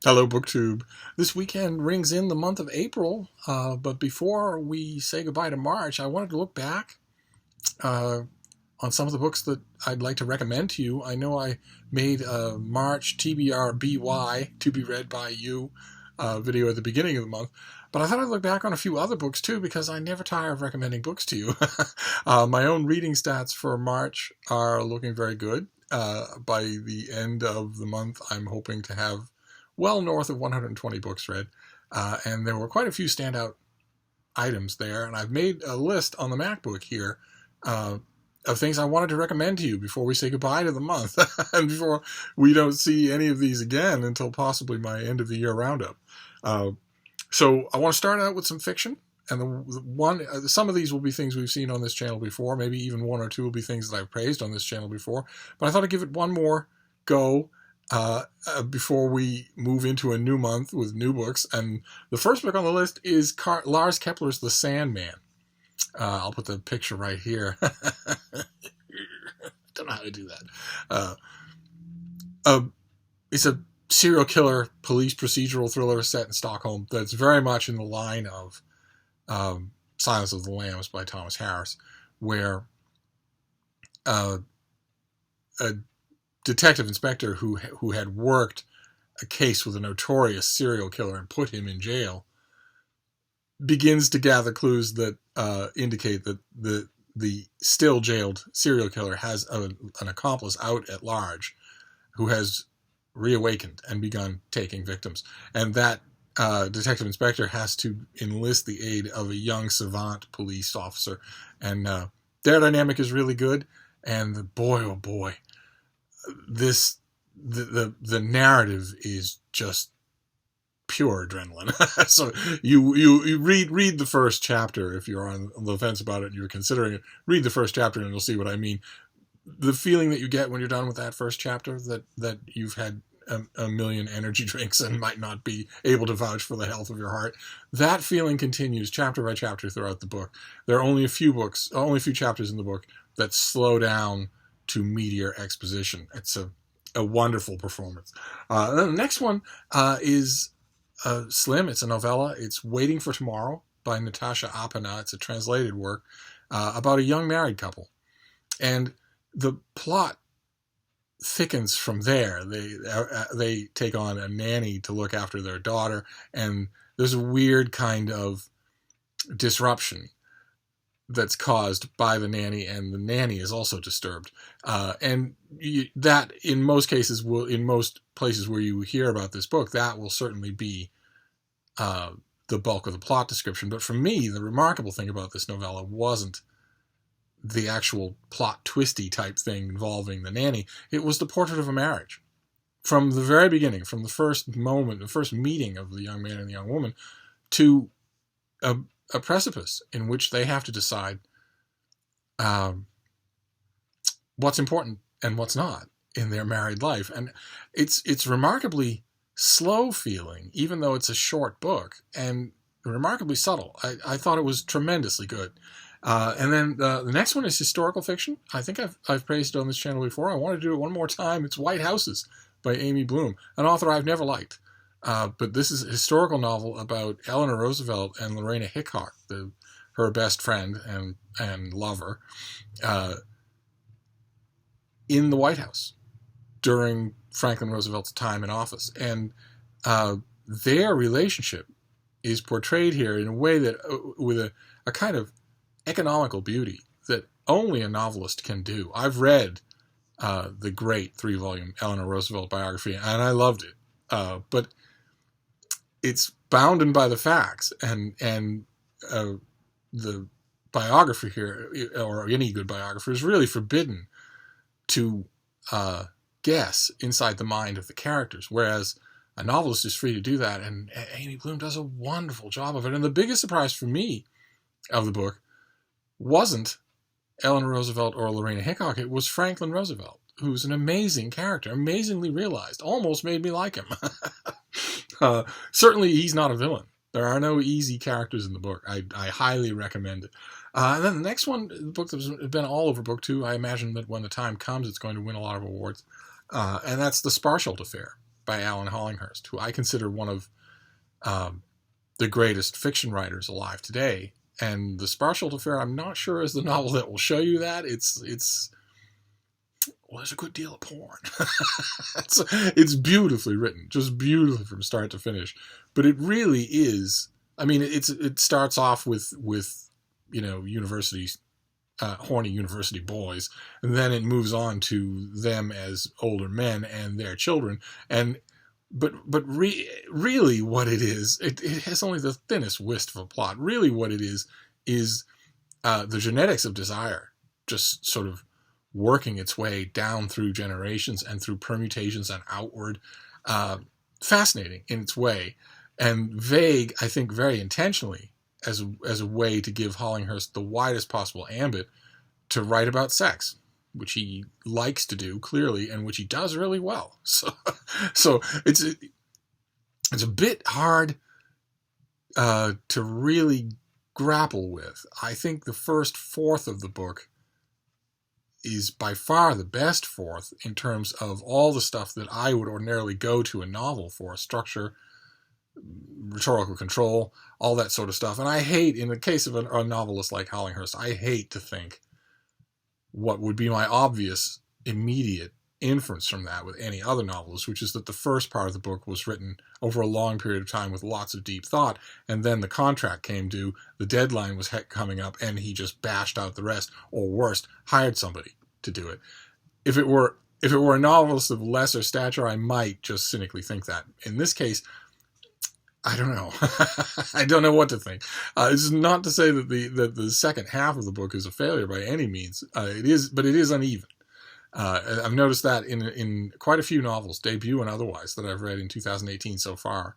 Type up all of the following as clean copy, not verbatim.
Hello, BookTube. This weekend rings in the month of April, but before we say goodbye to March, I wanted to look back on some of the books that I'd like to recommend to you. I know I made a March TBRBY, to be read by you, video at the beginning of the month, but I thought I'd look back on a few other books too, because I never tire of recommending books to you. My own reading stats for March are looking very good. By the end of the month, I'm hoping to have well north of 120 books read, and there were quite a few standout items there, and I've made a list on the MacBook here of things I wanted to recommend to you before we say goodbye to the month, and before we don't see any of these again until possibly my end of the year roundup. So I want to start out with some fiction, and some of these will be things we've seen on this channel before, maybe even one or two will be things that I've praised on this channel before, but I thought I'd give it one more go before we move into a new month with new books. And the first book on the list is Lars Kepler's The Sandman. I'll put the picture right here. Don't know how to do that. It's a serial killer police procedural thriller set in Stockholm that's very much in the line of Silence of the Lambs by Thomas Harris, where a detective inspector who had worked a case with a notorious serial killer and put him in jail begins to gather clues that indicate that the still jailed serial killer has an accomplice out at large who has reawakened and begun taking victims. And that detective inspector has to enlist the aid of a young savant police officer. And their dynamic is really good. And boy, oh boy, the narrative is just pure adrenaline. So you read the first chapter if you're on the fence about it and you're considering it. Read the first chapter and you'll see what I mean. The feeling that you get when you're done with that first chapter, that you've had a million energy drinks and might not be able to vouch for the health of your heart, that feeling continues chapter by chapter throughout the book. There are only a few chapters in the book that slow down to meteor exposition. It's a wonderful performance. Then the next one is slim. It's a novella. It's Waiting for Tomorrow by Natachka Appanah. It's a translated work about a young married couple. And the plot thickens from there. They take on a nanny to look after their daughter, and there's a weird kind of disruption that's caused by the nanny, and the nanny is also disturbed. And that, in most cases, in most places where you hear about this book, that will certainly be the bulk of the plot description. But for me, the remarkable thing about this novella wasn't the actual plot twisty type thing involving the nanny. It was the portrait of a marriage. From the very beginning, from the first moment, the first meeting of the young man and the young woman, to a precipice in which they have to decide what's important and what's not in their married life. And it's remarkably slow feeling, even though it's a short book, and remarkably subtle. I thought it was tremendously good. And then the next one is historical fiction. I think I've praised it on this channel before. I want to do it one more time. It's White Houses by Amy Bloom, an author I've never liked. But this is a historical novel about Eleanor Roosevelt and Lorena Hickok, her best friend and lover, in the White House during Franklin Roosevelt's time in office. And their relationship is portrayed here in a way that, with a kind of economical beauty that only a novelist can do. I've read the great 3-volume Eleanor Roosevelt biography, and I loved it. But it's bounded by the facts, and the biographer here, or any good biographer, is really forbidden to guess inside the mind of the characters, whereas a novelist is free to do that, and Amy Bloom does a wonderful job of it. And the biggest surprise for me of the book wasn't Eleanor Roosevelt or Lorena Hickok. It was Franklin Roosevelt, who's an amazing character, amazingly realized, almost made me like him. Certainly he's not a villain. There are no easy characters in the book. I highly recommend it. And then the next one, the book that's been all over BookTube, I imagine that when the time comes, it's going to win a lot of awards. And that's The Sparsholt Affair by Alan Hollinghurst, who I consider one of the greatest fiction writers alive today. And the Sparsholt Affair, I'm not sure is the novel that will show you that. Well, there's a good deal of porn. It's beautifully written, just beautifully from start to finish. But it really is. I mean, it starts off with horny university boys, and then it moves on to them as older men and their children. But really what it is, it has only the thinnest wisp of a plot. Really what it is the genetics of desire just sort of working its way down through generations and through permutations and outward. Fascinating in its way, and vague, I think, very intentionally, as a way to give Hollinghurst the widest possible ambit to write about sex, which he likes to do clearly, and which he does really well. So it's a bit hard to really grapple with. I think the first fourth of the book is by far the best fourth in terms of all the stuff that I would ordinarily go to a novel for: structure, rhetorical control, all that sort of stuff. And I hate, in the case of a novelist like Hollinghurst, I hate to think what would be my obvious immediate inference from that with any other novelist, which is that the first part of the book was written over a long period of time with lots of deep thought, and then the contract came due, the deadline was coming up, and he just bashed out the rest, or worse, hired somebody to do it. If it were a novelist of lesser stature, I might just cynically think that. In this case, I don't know. I don't know what to think. It's not to say that the second half of the book is a failure by any means. It is, but it is uneven. I've noticed that in quite a few novels, debut and otherwise, that I've read in 2018 so far,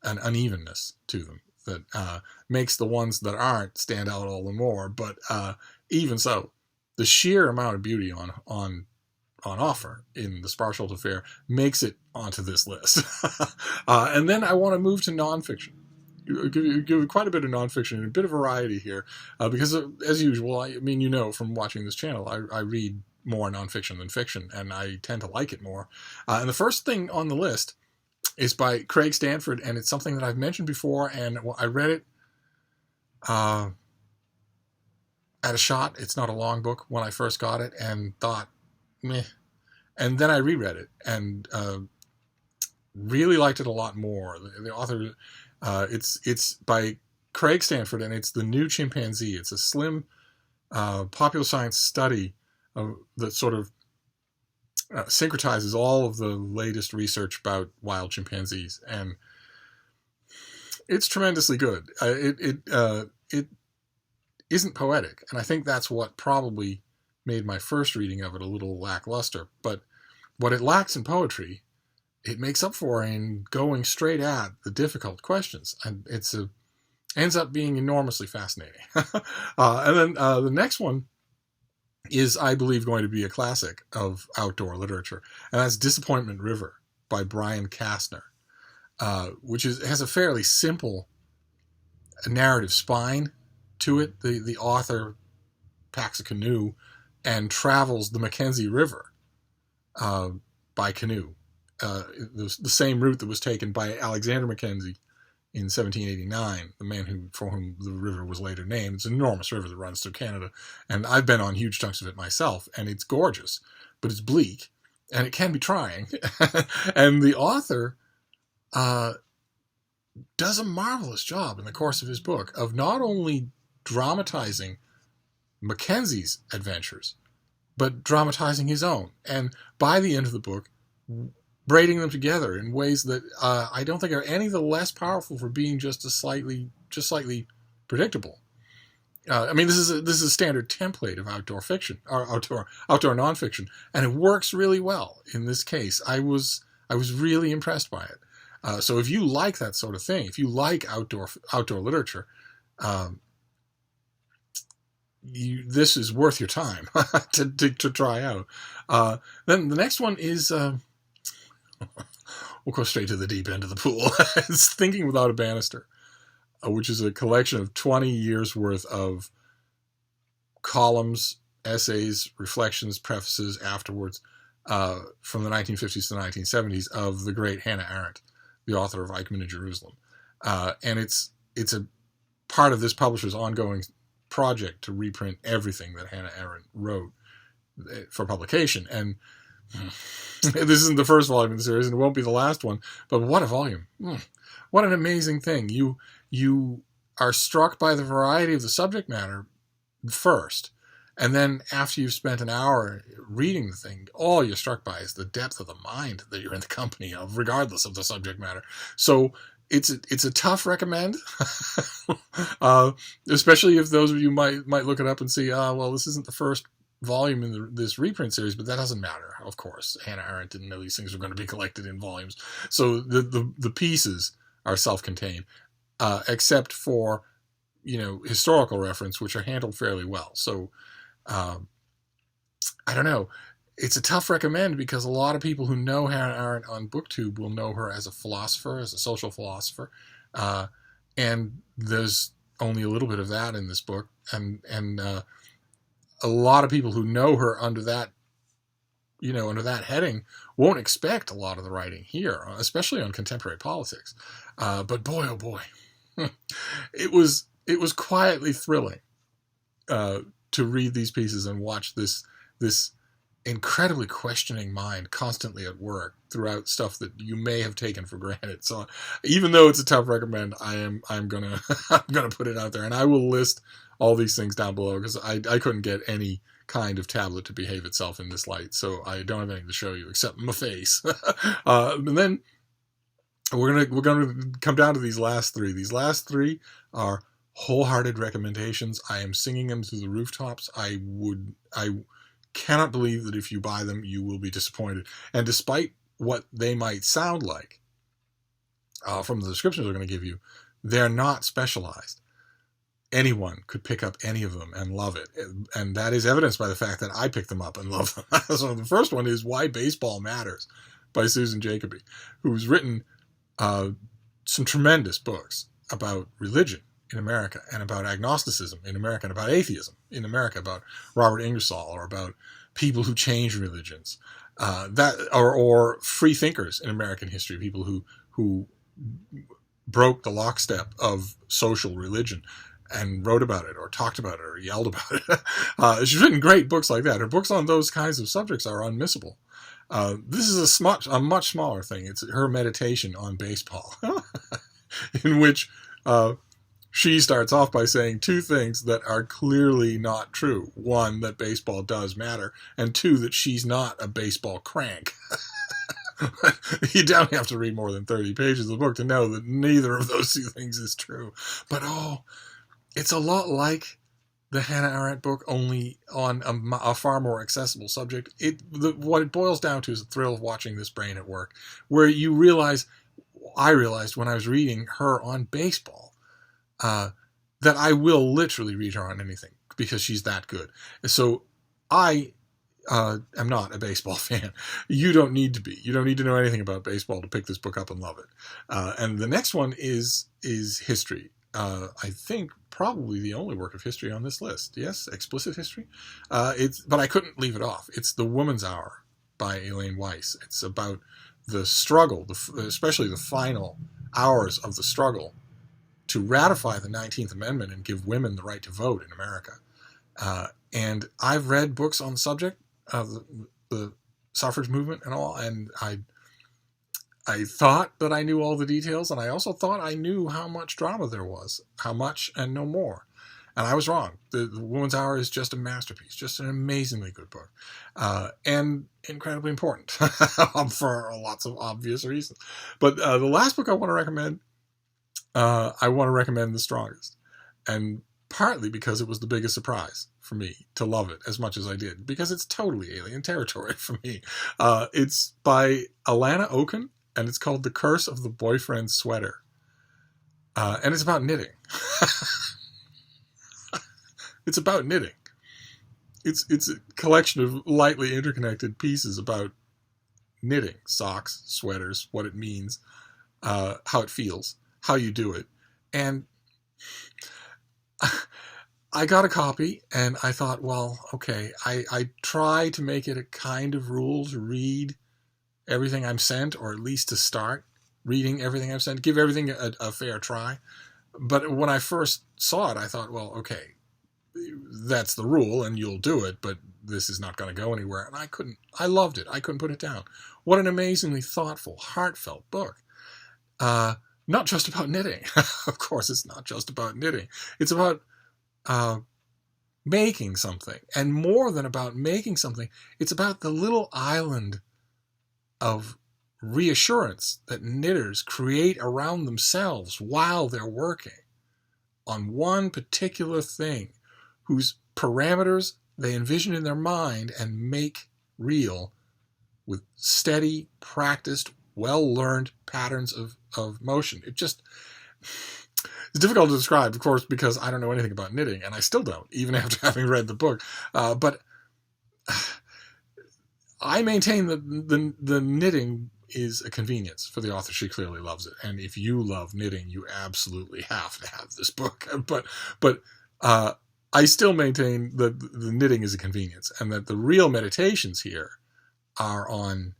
an unevenness to them that makes the ones that aren't stand out all the more. But even so, the sheer amount of beauty on offer in the Sparsholt Affair makes it onto this list. And then I want to move to nonfiction. Give quite a bit of nonfiction and a bit of variety here, because as usual, I mean, from watching this channel, I read more nonfiction than fiction, and I tend to like it more. And the first thing on the list is by Craig Stanford, and it's something that I've mentioned before, and I read it at a shot. It's not a long book when I first got it, and thought, meh. And then I reread it and really liked it a lot more. The author, it's by Craig Stanford, and it's The New Chimpanzee. It's a slim popular science study that sort of syncretizes all of the latest research about wild chimpanzees, and it's tremendously good. It isn't poetic, and I think that's what probably made my first reading of it a little lackluster. But what it lacks in poetry, it makes up for in going straight at the difficult questions, and ends up being enormously fascinating. And then the next one is, I believe, going to be a classic of outdoor literature, and that's Disappointment River by Brian Castner, which has a fairly simple narrative spine to it. The author packs a canoe and travels the Mackenzie River by canoe, the same route that was taken by Alexander Mackenzie in 1789, the man for whom the river was later named. It's an enormous river that runs through Canada, and I've been on huge chunks of it myself, and it's gorgeous, but it's bleak, and it can be trying. And the author does a marvelous job in the course of his book of not only dramatizing Mackenzie's adventures, but dramatizing his own, and by the end of the book, braiding them together in ways that I don't think are any the less powerful for being just slightly predictable. I mean, this is a standard template of outdoor fiction, or outdoor nonfiction, and it works really well in this case. I was really impressed by it. So if you like that sort of thing, if you like outdoor literature, this is worth your time to try out. Then the next one is, we'll go straight to the deep end of the pool. It's Thinking Without a Banister, which is a collection of 20 years worth of columns, essays, reflections, prefaces, afterwards, from the 1950s to the 1970s of the great Hannah Arendt, the author of Eichmann in Jerusalem. And it's a part of this publisher's ongoing project to reprint everything that Hannah Arendt wrote for publication. And this isn't the first volume in the series, and it won't be the last one, but what a volume. What an amazing thing. You are struck by the variety of the subject matter first, and then after you've spent an hour reading the thing, all you're struck by is the depth of the mind that you're in the company of, regardless of the subject matter. So it's a tough recommend, especially if those of you might look it up and see, well, this isn't the first volume in this reprint series, but that doesn't matter. Of course, Hannah Arendt didn't know these things were going to be collected in volumes, so the pieces are self-contained, except for historical reference, which are handled fairly well. So I don't know. It's a tough recommend because a lot of people who know Hannah Arendt on BookTube will know her as a philosopher, as a social philosopher, and there's only a little bit of that in this book, and a lot of people who know her under that heading won't expect a lot of the writing here, especially on contemporary politics. But boy, oh boy, it was quietly thrilling to read these pieces and watch this incredibly questioning mind constantly at work throughout stuff that you may have taken for granted. So even though it's a tough recommend, I'm gonna put it out there, and I will list all these things down below because I couldn't get any kind of tablet to behave itself in this light, so I don't have anything to show you except my face. And then we're gonna come down to these last three. These last three are wholehearted recommendations. I am singing them to the rooftops. I cannot believe that if you buy them, you will be disappointed. And despite what they might sound like from the descriptions we're going to give you, they're not specialized. Anyone could pick up any of them and love it. And that is evidenced by the fact that I picked them up and love them. So the first one is Why Baseball Matters by Susan Jacoby, who's written some tremendous books about religion in America, and about agnosticism in America, and about atheism in America, about Robert Ingersoll, or about people who change religions, or free thinkers in American history, people who broke the lockstep of social religion and wrote about it, or talked about it, or yelled about it. She's written great books like that. Her books on those kinds of subjects are unmissable. This is a much smaller thing. It's her meditation on baseball, in which she starts off by saying two things that are clearly not true. One, that baseball does matter, and two, that she's not a baseball crank. You don't have to read more than 30 pages of the book to know that neither of those two things is true. But it's a lot like the Hannah Arendt book, only on a far more accessible subject. What it boils down to is the thrill of watching this brain at work, where I realized when I was reading her on baseball, that I will literally read her on anything because she's that good. So I am not a baseball fan. You don't need to be. You don't need to know anything about baseball to pick this book up and love it. And the next one is history. I think probably the only work of history on this list. Yes, explicit history. But I couldn't leave it off. It's The Woman's Hour by Elaine Weiss. It's about the struggle, especially the final hours of the struggle to ratify the 19th Amendment and give women the right to vote in America. And I've read books on the subject of the suffrage movement and all, and I thought that I knew all the details, and I also thought I knew how much drama there was, how much and no more. And I was wrong. The Woman's Hour is just a masterpiece, just an amazingly good book, and incredibly important for lots of obvious reasons. But the last book I want to recommend, The Strongest, and partly because it was the biggest surprise for me to love it as much as I did, because it's totally alien territory for me. It's by Alanna Okun, and it's called The Curse of the Boyfriend Sweater. And it's about knitting. It's about knitting. It's a collection of lightly interconnected pieces about knitting, socks, sweaters, what it means, how it feels, how you do it. And I got a copy, and I thought, well, okay, I try to make it a kind of rule to read everything I'm sent, or at least to start reading everything I'm sent, give everything a fair try. But when I first saw it, I thought, well, okay, that's the rule, and you'll do it, but this is not going to go anywhere. And I loved it. I couldn't put it down. What an amazingly thoughtful, heartfelt book. Not just about knitting. Of course, it's not just about knitting. It's about making something. And more than about making something, it's about the little island of reassurance that knitters create around themselves while they're working on one particular thing, whose parameters they envision in their mind and make real with steady, practiced, well-learned patterns of motion. It's difficult to describe, of course, because I don't know anything about knitting, and I still don't, even after having read the book. But I maintain that the knitting is a convenience for the author. She clearly loves it, and if you love knitting, you absolutely have to have this book. But I still maintain that the knitting is a convenience, and that the real meditations here are on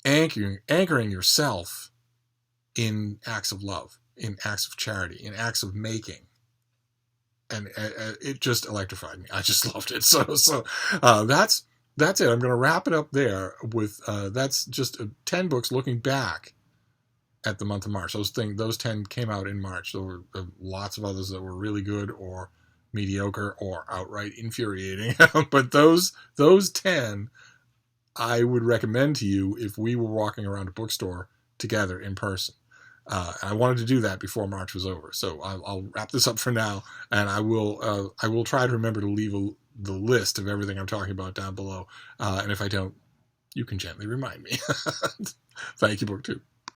anchoring yourself in acts of love, in acts of charity, in acts of making. And it just electrified me. I just loved it. So that's it. I'm going to wrap it up there with that's just 10 books looking back at the month of March. Those 10 came out in March. There were lots of others that were really good or mediocre or outright infuriating. But those 10 I would recommend to you if we were walking around a bookstore together in person. I wanted to do that before March was over. So I'll wrap this up for now, and I will try to remember to leave the list of everything I'm talking about down below. And if I don't, you can gently remind me. Thank you, BookTube.